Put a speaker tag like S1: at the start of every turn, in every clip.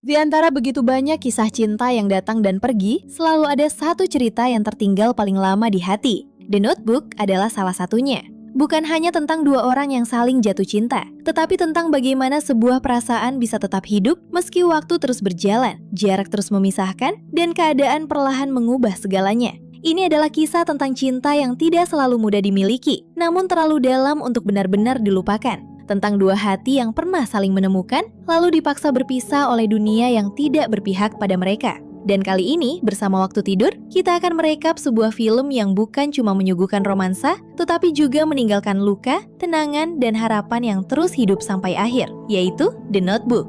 S1: Di antara begitu banyak kisah cinta yang datang dan pergi, selalu ada satu cerita yang tertinggal paling lama di hati. The Notebook adalah salah satunya. Bukan hanya tentang dua orang yang saling jatuh cinta, tetapi tentang bagaimana sebuah perasaan bisa tetap hidup meski waktu terus berjalan, jarak terus memisahkan, dan keadaan perlahan mengubah segalanya. Ini adalah kisah tentang cinta yang tidak selalu mudah dimiliki, namun terlalu dalam untuk benar-benar dilupakan. Tentang dua hati yang pernah saling menemukan, lalu dipaksa berpisah oleh dunia yang tidak berpihak pada mereka. Dan kali ini, bersama Waktu Tidur, kita akan merekap sebuah film yang bukan cuma menyuguhkan romansa, tetapi juga meninggalkan luka, kenangan, dan harapan yang terus hidup sampai akhir, yaitu The Notebook.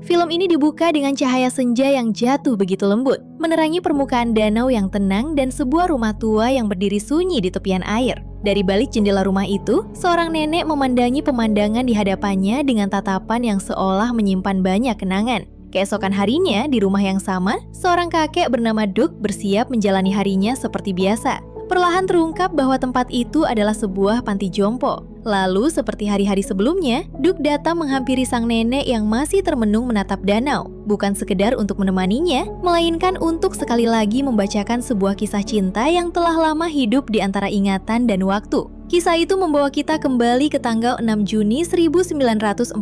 S1: Film ini dibuka dengan cahaya senja yang jatuh begitu lembut, menerangi permukaan danau yang tenang dan sebuah rumah tua yang berdiri sunyi di tepian air. Dari balik jendela rumah itu, seorang nenek memandangi pemandangan di hadapannya dengan tatapan yang seolah menyimpan banyak kenangan. Keesokan harinya, di rumah yang sama, seorang kakek bernama Doug bersiap menjalani harinya seperti biasa. Perlahan terungkap bahwa tempat itu adalah sebuah panti jompo. Lalu, seperti hari-hari sebelumnya, Doug datang menghampiri sang nenek yang masih termenung menatap danau. Bukan sekedar untuk menemaninya, melainkan untuk sekali lagi membacakan sebuah kisah cinta yang telah lama hidup di antara ingatan dan waktu. Kisah itu membawa kita kembali ke tanggal 6 Juni 1940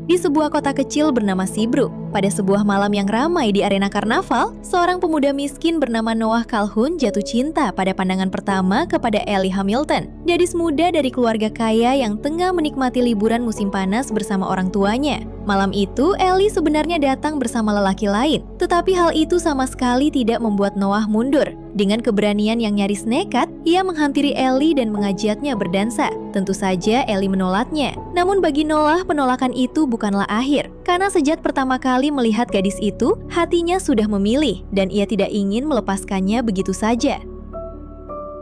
S1: di sebuah kota kecil bernama Seabrook. Pada sebuah malam yang ramai di arena karnaval, seorang pemuda miskin bernama Noah Calhoun jatuh cinta pada pandangan pertama kepada Ellie Hamilton, gadis muda dari keluarga kaya yang tengah menikmati liburan musim panas bersama orang tuanya. Malam itu, Ellie sebenarnya datang bersama lelaki lain, tetapi hal itu sama sekali tidak membuat Noah mundur. Dengan keberanian yang nyaris nekat, ia menghampiri Ellie dan mengajaknya berdansa. Tentu saja Ellie menolaknya. Namun bagi Noah, penolakan itu bukanlah akhir. Karena sejak pertama kali melihat gadis itu, hatinya sudah memilih dan ia tidak ingin melepaskannya begitu saja.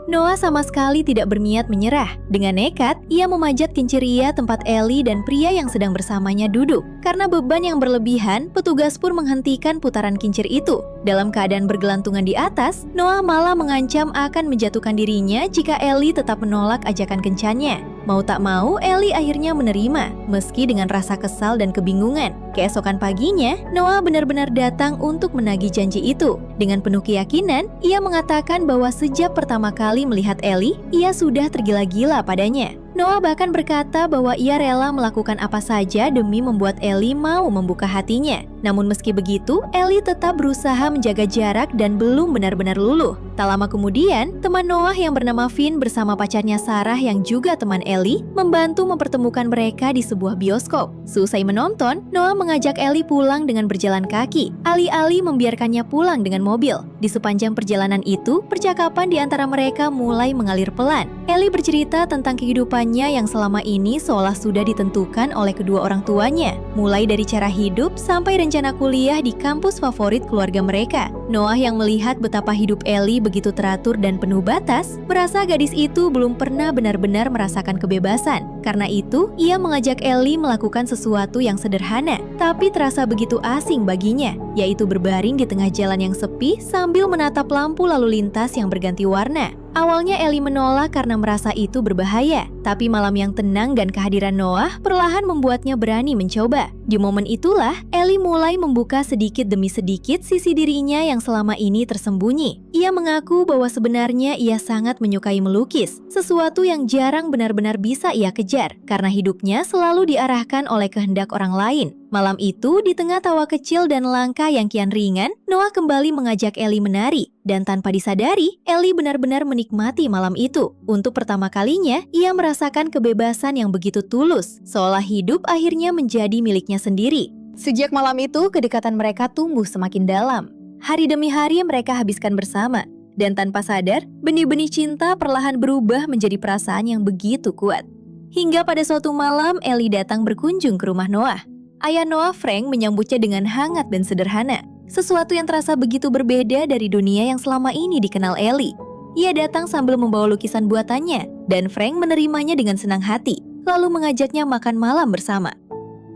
S1: Noah sama sekali tidak berniat menyerah. Dengan nekat, ia memajat kincir ia tempat Ellie dan pria yang sedang bersamanya duduk. Karena beban yang berlebihan, petugas pun menghentikan putaran kincir itu. Dalam keadaan bergelantungan di atas, Noah malah mengancam akan menjatuhkan dirinya jika Ellie tetap menolak ajakan kencannya. Mau tak mau, Ellie akhirnya menerima, meski dengan rasa kesal dan kebingungan. Keesokan paginya, Noah benar-benar datang untuk menagih janji itu. Dengan penuh keyakinan, ia mengatakan bahwa sejak pertama kali melihat Ellie, ia sudah tergila-gila padanya. Noah bahkan berkata bahwa ia rela melakukan apa saja demi membuat Ellie mau membuka hatinya. Namun meski begitu, Ellie tetap berusaha menjaga jarak dan belum benar-benar luluh. Tak lama kemudian, teman Noah yang bernama Finn bersama pacarnya Sarah yang juga teman Ellie membantu mempertemukan mereka di sebuah bioskop. Seusai menonton, Noah mengajak Ellie pulang dengan berjalan kaki, alih-alih membiarkannya pulang dengan mobil. Di sepanjang perjalanan itu, percakapan di antara mereka mulai mengalir pelan. Ellie bercerita tentang kehidupannya yang selama ini seolah sudah ditentukan oleh kedua orang tuanya, mulai dari cara hidup sampai rencana kuliah di kampus favorit keluarga mereka. Noah yang melihat betapa hidup Ellie begitu teratur dan penuh batas, merasa gadis itu belum pernah benar-benar merasakan kebebasan. Karena itu, ia mengajak Ellie melakukan sesuatu yang sederhana, tapi terasa begitu asing baginya, yaitu berbaring di tengah jalan yang sepi sambil menatap lampu lalu lintas yang berganti warna. Awalnya Ellie menolak karena merasa itu berbahaya, tapi malam yang tenang dan kehadiran Noah perlahan membuatnya berani mencoba. Di momen itulah, Ellie mulai membuka sedikit demi sedikit sisi dirinya yang selama ini tersembunyi. Ia mengaku bahwa sebenarnya ia sangat menyukai melukis, sesuatu yang jarang benar-benar bisa ia kejar, karena hidupnya selalu diarahkan oleh kehendak orang lain. Malam itu, di tengah tawa kecil dan langkah yang kian ringan, Noah kembali mengajak Ellie menari. Dan tanpa disadari, Ellie benar-benar menikmati malam itu. Untuk pertama kalinya, ia merasakan kebebasan yang begitu tulus, seolah hidup akhirnya menjadi miliknya sendiri. Sejak malam itu, kedekatan mereka tumbuh semakin dalam. Hari demi hari mereka habiskan bersama. Dan tanpa sadar, benih-benih cinta perlahan berubah menjadi perasaan yang begitu kuat. Hingga pada suatu malam, Ellie datang berkunjung ke rumah Noah. Ayah Noah, Frank, menyambutnya dengan hangat dan sederhana. Sesuatu yang terasa begitu berbeda dari dunia yang selama ini dikenal Ellie. Ia datang sambil membawa lukisan buatannya, dan Frank menerimanya dengan senang hati, lalu mengajaknya makan malam bersama.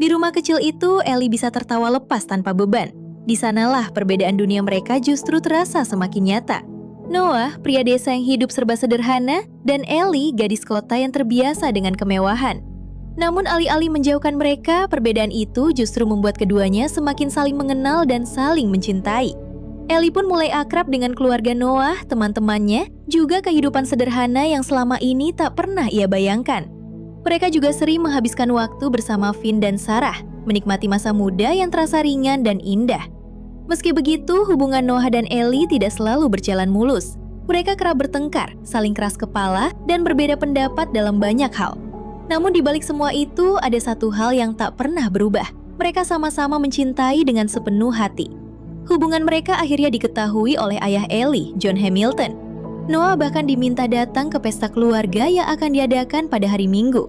S1: Di rumah kecil itu, Ellie bisa tertawa lepas tanpa beban. Di sanalah perbedaan dunia mereka justru terasa semakin nyata. Noah, pria desa yang hidup serba sederhana, dan Ellie, gadis kota yang terbiasa dengan kemewahan. Namun alih-alih menjauhkan mereka, perbedaan itu justru membuat keduanya semakin saling mengenal dan saling mencintai. Ellie pun mulai akrab dengan keluarga Noah, teman-temannya, juga kehidupan sederhana yang selama ini tak pernah ia bayangkan. Mereka juga sering menghabiskan waktu bersama Finn dan Sarah, menikmati masa muda yang terasa ringan dan indah. Meski begitu, hubungan Noah dan Ellie tidak selalu berjalan mulus. Mereka kerap bertengkar, saling keras kepala, dan berbeda pendapat dalam banyak hal. Namun di balik semua itu, ada satu hal yang tak pernah berubah. Mereka sama-sama mencintai dengan sepenuh hati. Hubungan mereka akhirnya diketahui oleh ayah Ellie, John Hamilton. Noah bahkan diminta datang ke pesta keluarga yang akan diadakan pada hari Minggu.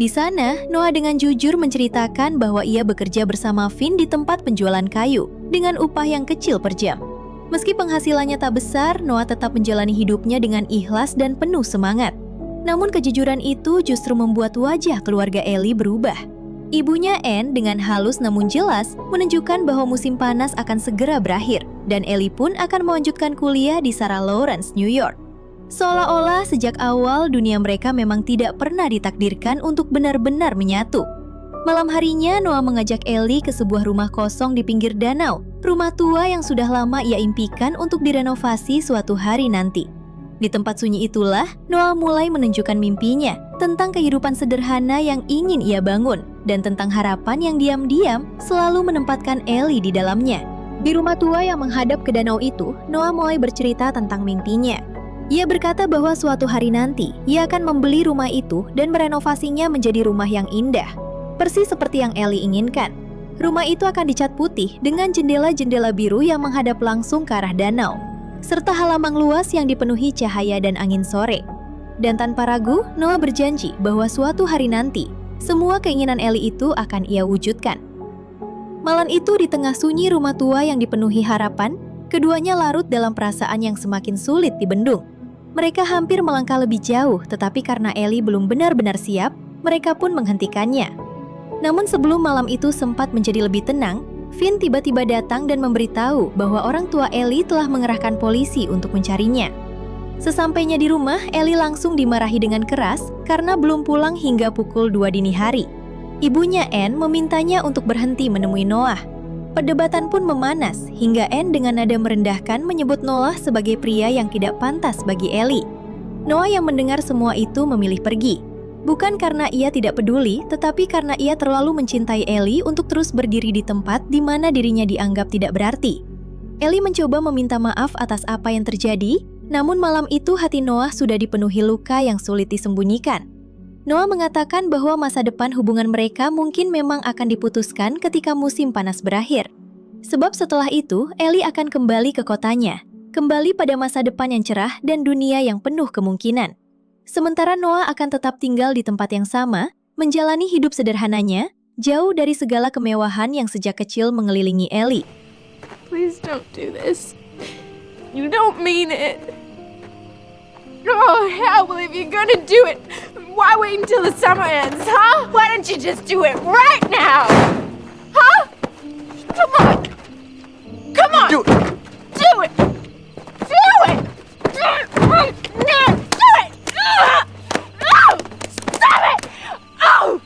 S1: Di sana, Noah dengan jujur menceritakan bahwa ia bekerja bersama Finn di tempat penjualan kayu dengan upah yang kecil per jam. Meski penghasilannya tak besar, Noah tetap menjalani hidupnya dengan ikhlas dan penuh semangat. Namun kejujuran itu justru membuat wajah keluarga Ellie berubah. Ibunya Anne dengan halus namun jelas menunjukkan bahwa musim panas akan segera berakhir dan Ellie pun akan melanjutkan kuliah di Sarah Lawrence, New York. Seolah-olah sejak awal dunia mereka memang tidak pernah ditakdirkan untuk benar-benar menyatu. Malam harinya Noah mengajak Ellie ke sebuah rumah kosong di pinggir danau, rumah tua yang sudah lama ia impikan untuk direnovasi suatu hari nanti. Di tempat sunyi itulah, Noah mulai menunjukkan mimpinya tentang kehidupan sederhana yang ingin ia bangun dan tentang harapan yang diam-diam selalu menempatkan Ellie di dalamnya. Di rumah tua yang menghadap ke danau itu, Noah mulai bercerita tentang mimpinya. Ia berkata bahwa suatu hari nanti, ia akan membeli rumah itu dan merenovasinya menjadi rumah yang indah. Persis seperti yang Ellie inginkan. Rumah itu akan dicat putih dengan jendela-jendela biru yang menghadap langsung ke arah danau, serta halaman luas yang dipenuhi cahaya dan angin sore. Dan tanpa ragu, Noah berjanji bahwa suatu hari nanti, semua keinginan Ellie itu akan ia wujudkan. Malam itu di tengah sunyi rumah tua yang dipenuhi harapan, keduanya larut dalam perasaan yang semakin sulit dibendung. Mereka hampir melangkah lebih jauh, tetapi karena Ellie belum benar-benar siap, mereka pun menghentikannya. Namun sebelum malam itu sempat menjadi lebih tenang, Finn tiba-tiba datang dan memberitahu bahwa orang tua Ellie telah mengerahkan polisi untuk mencarinya. Sesampainya di rumah, Ellie langsung dimarahi dengan keras karena belum pulang hingga pukul 2 dini hari. Ibunya Anne memintanya untuk berhenti menemui Noah. Perdebatan pun memanas hingga Anne dengan nada merendahkan menyebut Noah sebagai pria yang tidak pantas bagi Ellie. Noah yang mendengar semua itu memilih pergi. Bukan karena ia tidak peduli, tetapi karena ia terlalu mencintai Ellie untuk terus berdiri di tempat di mana dirinya dianggap tidak berarti. Ellie mencoba meminta maaf atas apa yang terjadi, namun malam itu hati Noah sudah dipenuhi luka yang sulit disembunyikan. Noah mengatakan bahwa masa depan hubungan mereka mungkin memang akan diputuskan ketika musim panas berakhir. Sebab setelah itu, Ellie akan kembali ke kotanya, kembali pada masa depan yang cerah dan dunia yang penuh kemungkinan. Sementara Noah akan tetap tinggal di tempat yang sama, menjalani hidup sederhananya, jauh dari segala kemewahan yang sejak kecil mengelilingi Ellie.
S2: Please don't do this. You don't mean it. Oh, hell, well, if you're gonna do it, why wait until the summer ends, huh? Why don't you just do it right now? Huh? Come on. Come on.
S3: Do it.
S2: Do it. Do it. Do it right now. Do it. Oh, stop it. Oh.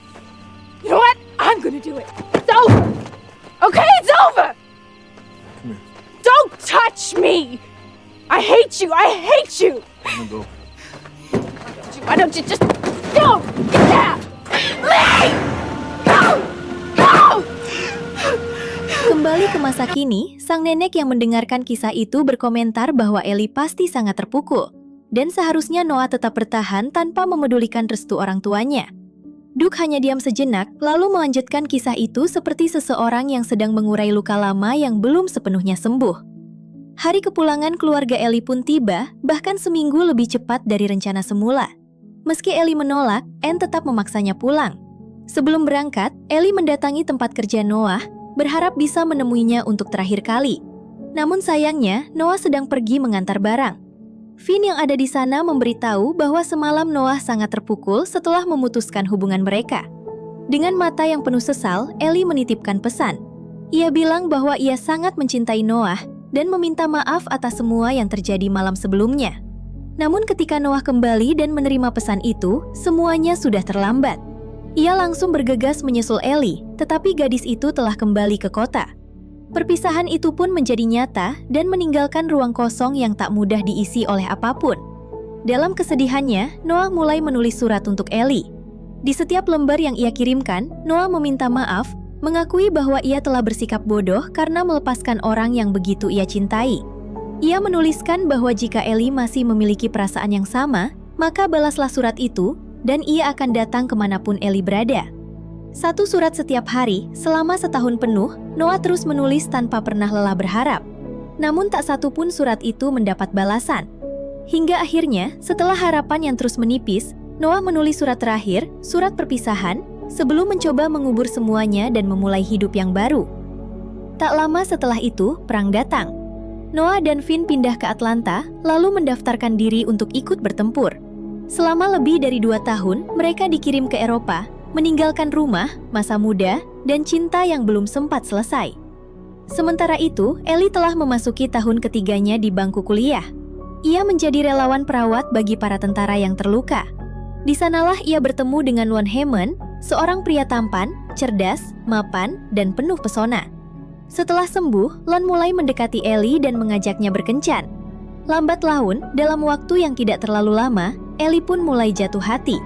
S2: You know what? I'm gonna do it. It's over. Okay, it's over.
S3: Come here.
S2: Don't touch me. I hate you. I hate you.
S3: I'm gonna go.
S2: Why don't you just go? Get down! Leave! Go! Go!
S1: Kembali ke masa kini, sang nenek yang mendengarkan kisah itu berkomentar bahwa Ellie pasti sangat terpukul, dan seharusnya Noah tetap bertahan tanpa memedulikan restu orang tuanya. Duke hanya diam sejenak, lalu melanjutkan kisah itu seperti seseorang yang sedang mengurai luka lama yang belum sepenuhnya sembuh. Hari kepulangan keluarga Ellie pun tiba, bahkan seminggu lebih cepat dari rencana semula. Meski Ellie menolak, Anne tetap memaksanya pulang. Sebelum berangkat, Ellie mendatangi tempat kerja Noah, berharap bisa menemuinya untuk terakhir kali. Namun sayangnya, Noah sedang pergi mengantar barang. Finn yang ada di sana memberitahu bahwa semalam Noah sangat terpukul setelah memutuskan hubungan mereka. Dengan mata yang penuh sesal, Ellie menitipkan pesan. Ia bilang bahwa ia sangat mencintai Noah dan meminta maaf atas semua yang terjadi malam sebelumnya. Namun ketika Noah kembali dan menerima pesan itu, semuanya sudah terlambat. Ia langsung bergegas menyusul Ellie, tetapi gadis itu telah kembali ke kota. Perpisahan itu pun menjadi nyata dan meninggalkan ruang kosong yang tak mudah diisi oleh apapun. Dalam kesedihannya, Noah mulai menulis surat untuk Ellie. Di setiap lembar yang ia kirimkan, Noah meminta maaf, mengakui bahwa ia telah bersikap bodoh karena melepaskan orang yang begitu ia cintai. Ia menuliskan bahwa jika Ellie masih memiliki perasaan yang sama, maka balaslah surat itu, dan ia akan datang kemanapun Ellie berada. Satu surat setiap hari, selama setahun penuh, Noah terus menulis tanpa pernah lelah berharap. Namun tak satu pun surat itu mendapat balasan. Hingga akhirnya, setelah harapan yang terus menipis, Noah menulis surat terakhir, surat perpisahan, sebelum mencoba mengubur semuanya dan memulai hidup yang baru. Tak lama setelah itu, perang datang. Noah dan Finn pindah ke Atlanta, lalu mendaftarkan diri untuk ikut bertempur. Selama lebih dari 2 tahun, mereka dikirim ke Eropa, meninggalkan rumah, masa muda, dan cinta yang belum sempat selesai. Sementara itu, Ellie telah memasuki tahun ketiganya di bangku kuliah. Ia menjadi relawan perawat bagi para tentara yang terluka. Di sanalah ia bertemu dengan Lon Hammond, seorang pria tampan, cerdas, mapan, dan penuh pesona. Setelah sembuh, Lon mulai mendekati Ellie dan mengajaknya berkencan. Lambat laun, dalam waktu yang tidak terlalu lama, Ellie pun mulai jatuh hati.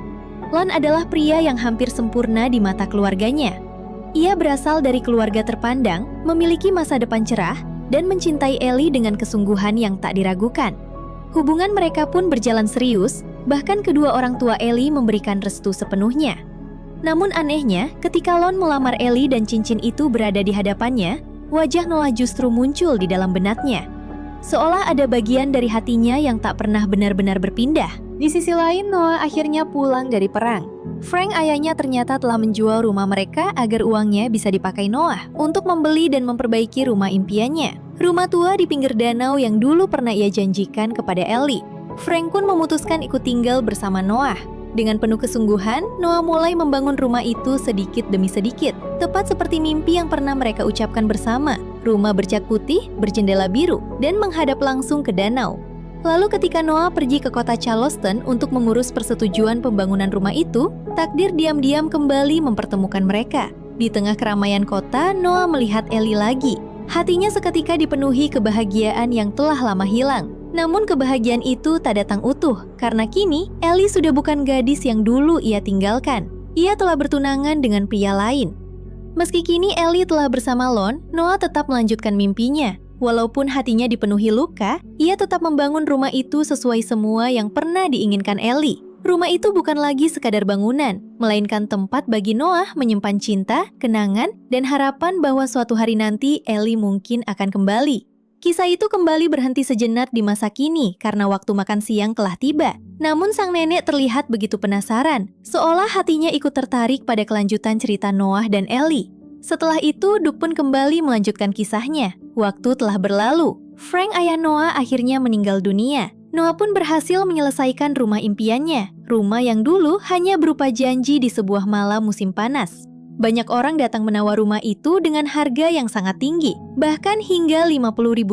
S1: Lon adalah pria yang hampir sempurna di mata keluarganya. Ia berasal dari keluarga terpandang, memiliki masa depan cerah, dan mencintai Ellie dengan kesungguhan yang tak diragukan. Hubungan mereka pun berjalan serius, bahkan kedua orang tua Ellie memberikan restu sepenuhnya. Namun anehnya, ketika Lon melamar Ellie dan cincin itu berada di hadapannya, wajah Noah justru muncul di dalam benaknya. Seolah ada bagian dari hatinya yang tak pernah benar-benar berpindah. Di sisi lain, Noah akhirnya pulang dari perang. Frank ayahnya ternyata telah menjual rumah mereka agar uangnya bisa dipakai Noah untuk membeli dan memperbaiki rumah impiannya. Rumah tua di pinggir danau yang dulu pernah ia janjikan kepada Ellie. Frank pun memutuskan ikut tinggal bersama Noah. Dengan penuh kesungguhan, Noah mulai membangun rumah itu sedikit demi sedikit, tepat seperti mimpi yang pernah mereka ucapkan bersama. Rumah bercat putih, berjendela biru, dan menghadap langsung ke danau. Lalu ketika Noah pergi ke kota Charleston untuk mengurus persetujuan pembangunan rumah itu, takdir diam-diam kembali mempertemukan mereka. Di tengah keramaian kota, Noah melihat Ellie lagi. Hatinya seketika dipenuhi kebahagiaan yang telah lama hilang. Namun kebahagiaan itu tak datang utuh, karena kini Ellie sudah bukan gadis yang dulu ia tinggalkan. Ia telah bertunangan dengan pria lain. Meski kini Ellie telah bersama Lon, Noah tetap melanjutkan mimpinya. Walaupun hatinya dipenuhi luka, ia tetap membangun rumah itu sesuai semua yang pernah diinginkan Ellie. Rumah itu bukan lagi sekadar bangunan, melainkan tempat bagi Noah menyimpan cinta, kenangan, dan harapan bahwa suatu hari nanti Ellie mungkin akan kembali. Kisah itu kembali berhenti sejenak di masa kini karena waktu makan siang telah tiba. Namun sang nenek terlihat begitu penasaran, seolah hatinya ikut tertarik pada kelanjutan cerita Noah dan Ellie. Setelah itu, Duke pun kembali melanjutkan kisahnya. Waktu telah berlalu. Frank ayah Noah akhirnya meninggal dunia. Noah pun berhasil menyelesaikan rumah impiannya. Rumah yang dulu hanya berupa janji di sebuah malam musim panas. Banyak orang datang menawar rumah itu dengan harga yang sangat tinggi, bahkan hingga $50.000,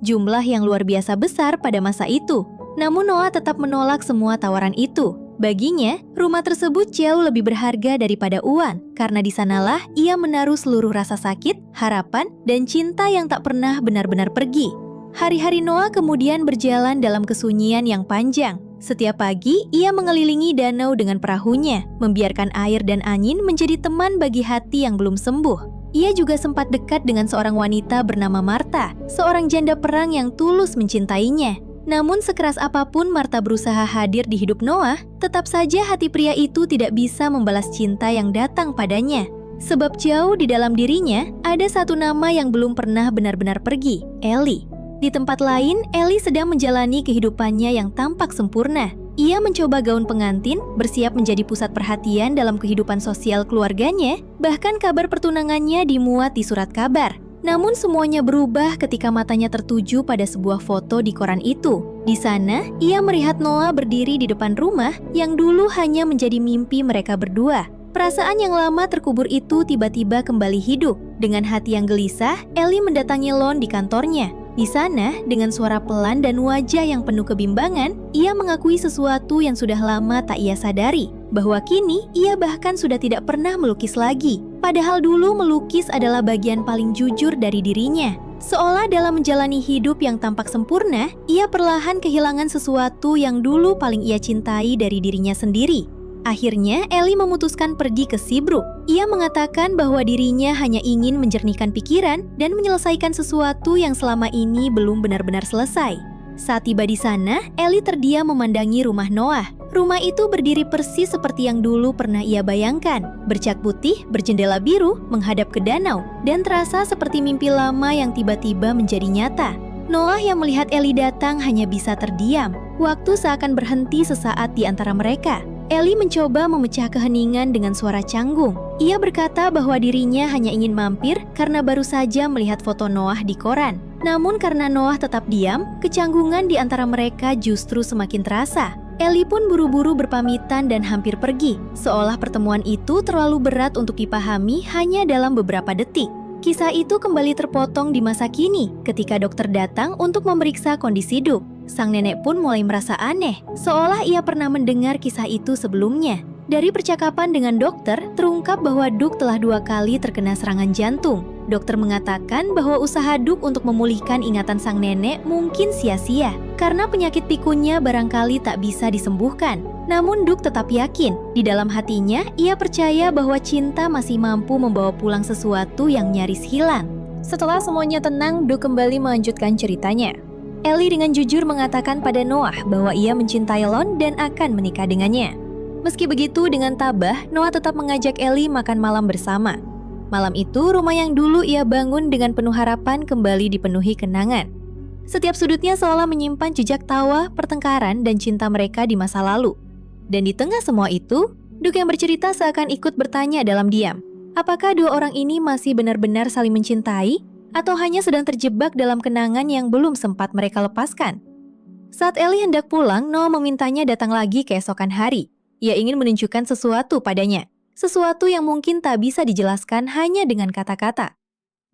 S1: jumlah yang luar biasa besar pada masa itu. Namun Noah tetap menolak semua tawaran itu. Baginya, rumah tersebut jauh lebih berharga daripada uang, karena di sanalah ia menaruh seluruh rasa sakit, harapan, dan cinta yang tak pernah benar-benar pergi. Hari-hari Noah kemudian berjalan dalam kesunyian yang panjang. Setiap pagi, ia mengelilingi danau dengan perahunya, membiarkan air dan angin menjadi teman bagi hati yang belum sembuh. Ia juga sempat dekat dengan seorang wanita bernama Martha, seorang janda perang yang tulus mencintainya. Namun sekeras apapun Martha berusaha hadir di hidup Noah, tetap saja hati pria itu tidak bisa membalas cinta yang datang padanya. Sebab jauh di dalam dirinya, ada satu nama yang belum pernah benar-benar pergi, Ellie. Di tempat lain, Ellie sedang menjalani kehidupannya yang tampak sempurna. Ia mencoba gaun pengantin, bersiap menjadi pusat perhatian dalam kehidupan sosial keluarganya, bahkan kabar pertunangannya dimuat di surat kabar. Namun semuanya berubah ketika matanya tertuju pada sebuah foto di koran itu. Di sana, ia melihat Noah berdiri di depan rumah yang dulu hanya menjadi mimpi mereka berdua. Perasaan yang lama terkubur itu tiba-tiba kembali hidup. Dengan hati yang gelisah, Ellie mendatangi Lon di kantornya. Di sana, dengan suara pelan dan wajah yang penuh kebimbangan, ia mengakui sesuatu yang sudah lama tak ia sadari. bahwa kini ia bahkan sudah tidak pernah melukis lagi. Padahal dulu melukis adalah bagian paling jujur dari dirinya. Seolah dalam menjalani hidup yang tampak sempurna, ia perlahan kehilangan sesuatu yang dulu paling ia cintai dari dirinya sendiri. Akhirnya, Ellie memutuskan pergi ke Seabrook. Ia mengatakan bahwa dirinya hanya ingin menjernihkan pikiran dan menyelesaikan sesuatu yang selama ini belum benar-benar selesai. Saat tiba di sana, Ellie terdiam memandangi rumah Noah. Rumah itu berdiri persis seperti yang dulu pernah ia bayangkan. Bercat putih, berjendela biru, menghadap ke danau, dan terasa seperti mimpi lama yang tiba-tiba menjadi nyata. Noah yang melihat Ellie datang hanya bisa terdiam. Waktu seakan berhenti sesaat di antara mereka. Ellie mencoba memecah keheningan dengan suara canggung. Ia berkata bahwa dirinya hanya ingin mampir karena baru saja melihat foto Noah di koran. Namun karena Noah tetap diam, kecanggungan di antara mereka justru semakin terasa. Ellie pun buru-buru berpamitan dan hampir pergi, seolah pertemuan itu terlalu berat untuk dipahami hanya dalam beberapa detik. Kisah itu kembali terpotong di masa kini ketika dokter datang untuk memeriksa kondisi Duke. Sang nenek pun mulai merasa aneh, seolah ia pernah mendengar kisah itu sebelumnya. Dari percakapan dengan dokter, terungkap bahwa Duke telah 2 kali terkena serangan jantung. Dokter mengatakan bahwa usaha Duke untuk memulihkan ingatan sang nenek mungkin sia-sia, karena penyakit pikunya barangkali tak bisa disembuhkan. Namun Duke tetap yakin, di dalam hatinya ia percaya bahwa cinta masih mampu membawa pulang sesuatu yang nyaris hilang. Setelah semuanya tenang, Duke kembali melanjutkan ceritanya. Ellie dengan jujur mengatakan pada Noah bahwa ia mencintai Lon dan akan menikah dengannya. Meski begitu, dengan tabah, Noah tetap mengajak Ellie makan malam bersama. Malam itu, rumah yang dulu ia bangun dengan penuh harapan kembali dipenuhi kenangan. Setiap sudutnya seolah menyimpan jejak tawa, pertengkaran, dan cinta mereka di masa lalu. Dan di tengah semua itu, Duke yang bercerita seakan ikut bertanya dalam diam. Apakah 2 orang ini masih benar-benar saling mencintai? Atau hanya sedang terjebak dalam kenangan yang belum sempat mereka lepaskan? Saat Ellie hendak pulang, Noah memintanya datang lagi keesokan hari. Ia ingin menunjukkan sesuatu padanya. Sesuatu yang mungkin tak bisa dijelaskan hanya dengan kata-kata.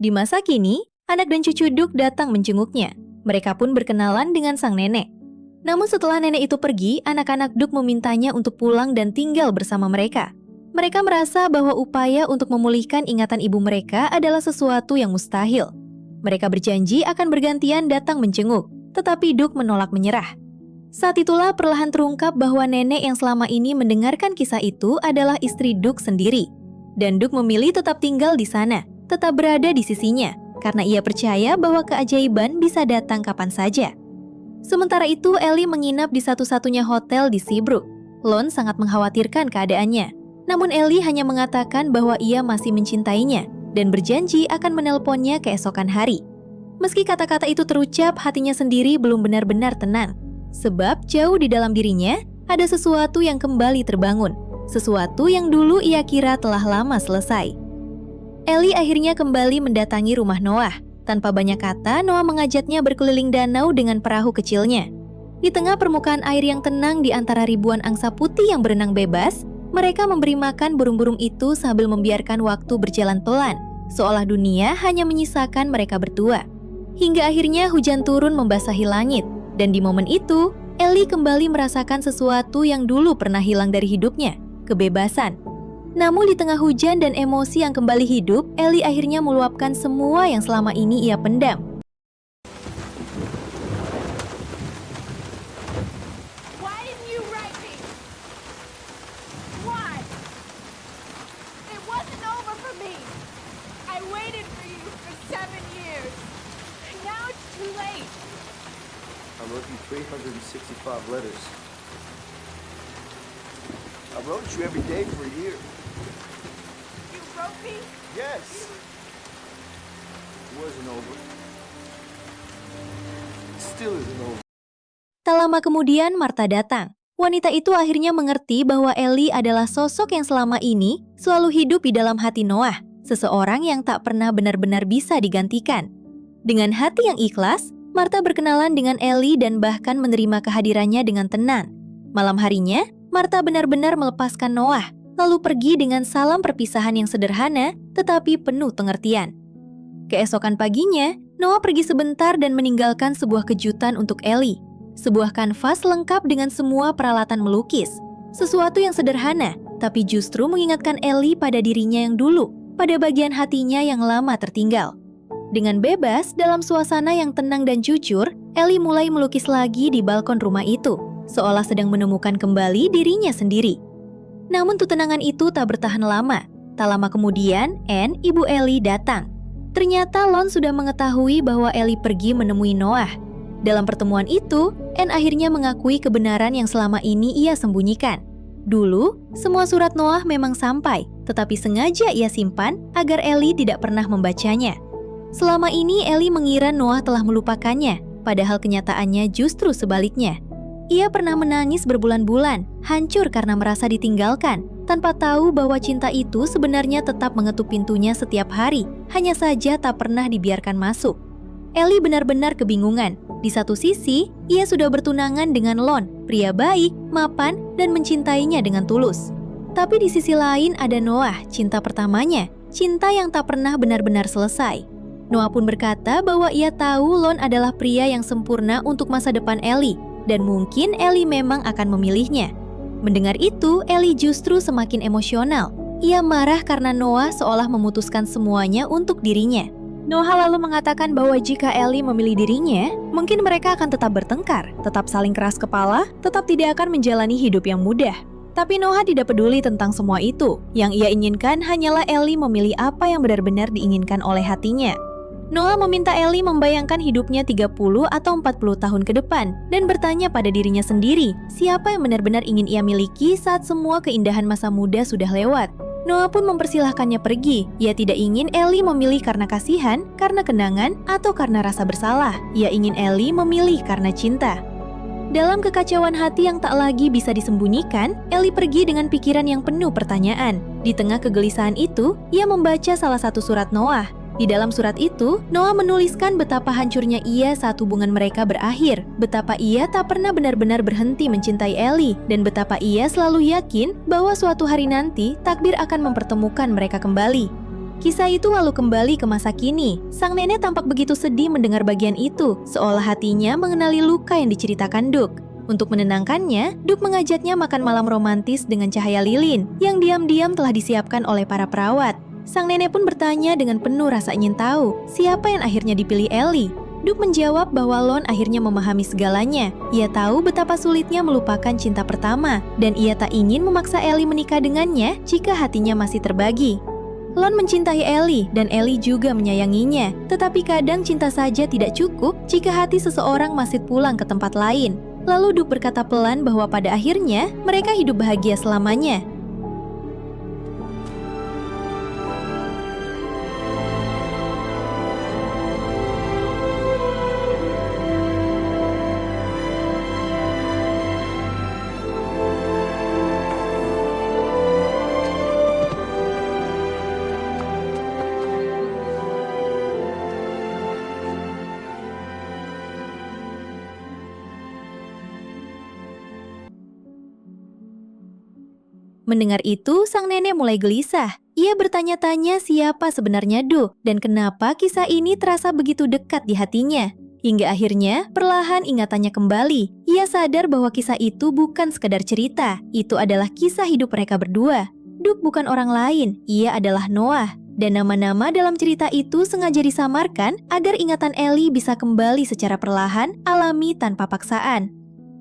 S1: Di masa kini, anak dan cucu Duke datang menjenguknya. Mereka pun berkenalan dengan sang nenek. Namun setelah nenek itu pergi, anak-anak Duke memintanya untuk pulang dan tinggal bersama mereka. Mereka merasa bahwa upaya untuk memulihkan ingatan ibu mereka adalah sesuatu yang mustahil. Mereka berjanji akan bergantian datang menjenguk, tetapi Duke menolak menyerah. Saat itulah perlahan terungkap bahwa nenek yang selama ini mendengarkan kisah itu adalah istri Duke sendiri. Dan Duke memilih tetap tinggal di sana, tetap berada di sisinya, karena ia percaya bahwa keajaiban bisa datang kapan saja. Sementara itu, Ellie menginap di satu-satunya hotel di Seabrook. Lon sangat mengkhawatirkan keadaannya. Namun Ellie hanya mengatakan bahwa ia masih mencintainya dan berjanji akan menelponnya keesokan hari. Meski kata-kata itu terucap, hatinya sendiri belum benar-benar tenang. Sebab jauh di dalam dirinya, ada sesuatu yang kembali terbangun. Sesuatu yang dulu ia kira telah lama selesai. Ellie akhirnya kembali mendatangi rumah Noah. Tanpa banyak kata, Noah mengajaknya berkeliling danau dengan perahu kecilnya. Di tengah permukaan air yang tenang di antara ribuan angsa putih yang berenang bebas, mereka memberi makan burung-burung itu sambil membiarkan waktu berjalan pelan, seolah dunia hanya menyisakan mereka berdua. Hingga akhirnya hujan turun membasahi langit, dan di momen itu, Ellie kembali merasakan sesuatu yang dulu pernah hilang dari hidupnya, kebebasan. Namun di tengah hujan dan emosi yang kembali hidup, Ellie akhirnya meluapkan semua yang selama ini ia pendam.
S3: I wrote you 365 letters. I wrote you every day for a year.
S2: You wrote me?
S3: Yes. It wasn't over. It still isn't over.
S1: Tak lama kemudian, Martha datang. Wanita itu akhirnya mengerti bahwa Ellie adalah sosok yang selama ini selalu hidup di dalam hati Noah, seseorang yang tak pernah benar-benar bisa digantikan. Dengan hati yang ikhlas, Martha berkenalan dengan Ellie dan bahkan menerima kehadirannya dengan tenang. Malam harinya, Martha benar-benar melepaskan Noah, lalu pergi dengan salam perpisahan yang sederhana tetapi penuh pengertian. Keesokan paginya, Noah pergi sebentar dan meninggalkan sebuah kejutan untuk Ellie. Sebuah kanvas lengkap dengan semua peralatan melukis. Sesuatu yang sederhana, tapi justru mengingatkan Ellie pada dirinya yang dulu, pada bagian hatinya yang lama tertinggal. Dengan bebas, dalam suasana yang tenang dan jujur, Ellie mulai melukis lagi di balkon rumah itu, seolah sedang menemukan kembali dirinya sendiri. Namun ketenangan itu tak bertahan lama. Tak lama kemudian, Anne, ibu Ellie, datang. Ternyata Lon sudah mengetahui bahwa Ellie pergi menemui Noah. Dalam pertemuan itu, Anne akhirnya mengakui kebenaran yang selama ini ia sembunyikan. Dulu, semua surat Noah memang sampai, tetapi sengaja ia simpan agar Ellie tidak pernah membacanya. Selama ini Ellie mengira Noah telah melupakannya, padahal kenyataannya justru sebaliknya. Ia pernah menangis berbulan-bulan, hancur karena merasa ditinggalkan, tanpa tahu bahwa cinta itu sebenarnya tetap mengetuk pintunya setiap hari, hanya saja tak pernah dibiarkan masuk. Ellie benar-benar kebingungan. Di satu sisi, ia sudah bertunangan dengan Lon, pria baik, mapan, dan mencintainya dengan tulus. Tapi di sisi lain ada Noah, cinta pertamanya, cinta yang tak pernah benar-benar selesai. Noah pun berkata bahwa ia tahu Lon adalah pria yang sempurna untuk masa depan Ellie, dan mungkin Ellie memang akan memilihnya. Mendengar itu, Ellie justru semakin emosional. Ia marah karena Noah seolah memutuskan semuanya untuk dirinya. Noah lalu mengatakan bahwa jika Ellie memilih dirinya, mungkin mereka akan tetap bertengkar, tetap saling keras kepala, tetap tidak akan menjalani hidup yang mudah. Tapi Noah tidak peduli tentang semua itu. Yang ia inginkan hanyalah Ellie memilih apa yang benar-benar diinginkan oleh hatinya. Noah meminta Ellie membayangkan hidupnya 30 atau 40 tahun ke depan dan bertanya pada dirinya sendiri, siapa yang benar-benar ingin ia miliki saat semua keindahan masa muda sudah lewat. Noah pun mempersilahkannya pergi. Ia tidak ingin Ellie memilih karena kasihan, karena kenangan, atau karena rasa bersalah. Ia ingin Ellie memilih karena cinta. Dalam kekacauan hati yang tak lagi bisa disembunyikan, Ellie pergi dengan pikiran yang penuh pertanyaan. Di tengah kegelisahan itu, ia membaca salah satu surat Noah. Di dalam surat itu, Noah menuliskan betapa hancurnya ia saat hubungan mereka berakhir, betapa ia tak pernah benar-benar berhenti mencintai Ellie, dan betapa ia selalu yakin bahwa suatu hari nanti takdir akan mempertemukan mereka kembali. Kisah itu lalu kembali ke masa kini. Sang nenek tampak begitu sedih mendengar bagian itu, seolah hatinya mengenali luka yang diceritakan Duke. Untuk menenangkannya, Duke mengajaknya makan malam romantis dengan cahaya lilin, yang diam-diam telah disiapkan oleh para perawat. Sang nenek pun bertanya dengan penuh rasa ingin tahu, siapa yang akhirnya dipilih Ellie. Duke menjawab bahwa Lon akhirnya memahami segalanya. Ia tahu betapa sulitnya melupakan cinta pertama, dan ia tak ingin memaksa Ellie menikah dengannya jika hatinya masih terbagi. Lon mencintai Ellie, dan Ellie juga menyayanginya. Tetapi kadang cinta saja tidak cukup jika hati seseorang masih pulang ke tempat lain. Lalu Duke berkata pelan bahwa pada akhirnya mereka hidup bahagia selamanya. Mendengar itu, sang nenek mulai gelisah. Ia bertanya-tanya siapa sebenarnya Duke dan kenapa kisah ini terasa begitu dekat di hatinya. Hingga akhirnya, perlahan ingatannya kembali. Ia sadar bahwa kisah itu bukan sekadar cerita, itu adalah kisah hidup mereka berdua. Duke bukan orang lain, ia adalah Noah. Dan nama-nama dalam cerita itu sengaja disamarkan agar ingatan Ellie bisa kembali secara perlahan, alami tanpa paksaan.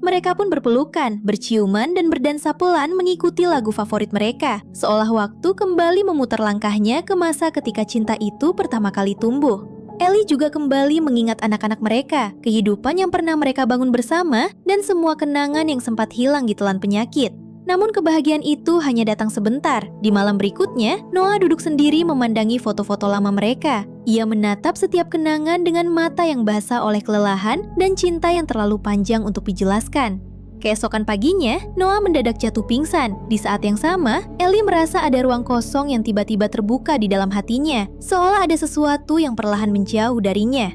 S1: Mereka pun berpelukan, berciuman, dan berdansa pelan mengikuti lagu favorit mereka, seolah waktu kembali memutar langkahnya ke masa ketika cinta itu pertama kali tumbuh. Ellie juga kembali mengingat anak-anak mereka, kehidupan yang pernah mereka bangun bersama, dan semua kenangan yang sempat hilang ditelan penyakit. Namun kebahagiaan itu hanya datang sebentar. Di malam berikutnya, Noah duduk sendiri memandangi foto-foto lama mereka. Ia menatap setiap kenangan dengan mata yang basah oleh kelelahan dan cinta yang terlalu panjang untuk dijelaskan. Keesokan paginya, Noah mendadak jatuh pingsan. Di saat yang sama, Ellie merasa ada ruang kosong yang tiba-tiba terbuka di dalam hatinya, seolah ada sesuatu yang perlahan menjauh darinya.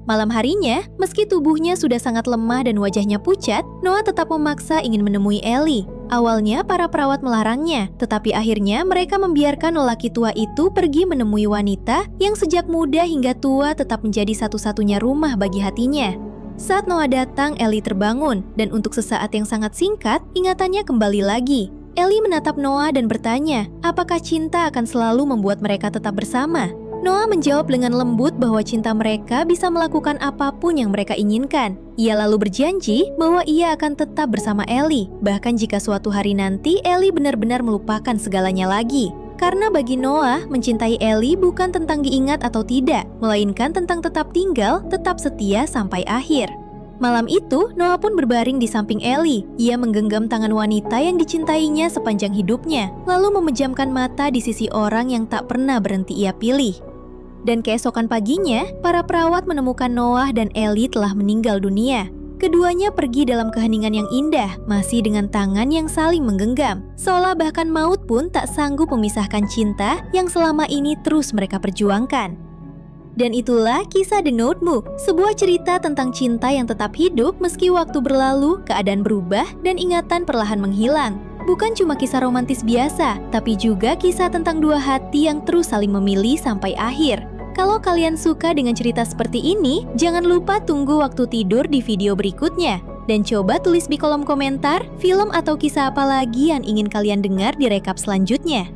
S1: Malam harinya, meski tubuhnya sudah sangat lemah dan wajahnya pucat, Noah tetap memaksa ingin menemui Ellie. Awalnya para perawat melarangnya, tetapi akhirnya mereka membiarkan lelaki tua itu pergi menemui wanita yang sejak muda hingga tua tetap menjadi satu-satunya rumah bagi hatinya. Saat Noah datang, Ellie terbangun, dan untuk sesaat yang sangat singkat, ingatannya kembali lagi. Ellie menatap Noah dan bertanya, apakah cinta akan selalu membuat mereka tetap bersama? Noah menjawab dengan lembut bahwa cinta mereka bisa melakukan apapun yang mereka inginkan. Ia lalu berjanji bahwa ia akan tetap bersama Ellie, bahkan jika suatu hari nanti Ellie benar-benar melupakan segalanya lagi. Karena bagi Noah, mencintai Ellie bukan tentang diingat atau tidak, melainkan tentang tetap tinggal, tetap setia sampai akhir. Malam itu, Noah pun berbaring di samping Ellie. Ia menggenggam tangan wanita yang dicintainya sepanjang hidupnya, lalu memejamkan mata di sisi orang yang tak pernah berhenti ia pilih. Dan keesokan paginya, para perawat menemukan Noah dan Ellie telah meninggal dunia. Keduanya pergi dalam keheningan yang indah, masih dengan tangan yang saling menggenggam. Seolah bahkan maut pun tak sanggup memisahkan cinta yang selama ini terus mereka perjuangkan. Dan itulah kisah The Notebook, sebuah cerita tentang cinta yang tetap hidup meski waktu berlalu, keadaan berubah, dan ingatan perlahan menghilang. Bukan cuma kisah romantis biasa, tapi juga kisah tentang dua hati yang terus saling memilih sampai akhir. Kalau kalian suka dengan cerita seperti ini, jangan lupa tunggu waktu tidur di video berikutnya. Dan coba tulis di kolom komentar film atau kisah apa lagi yang ingin kalian dengar di rekap selanjutnya.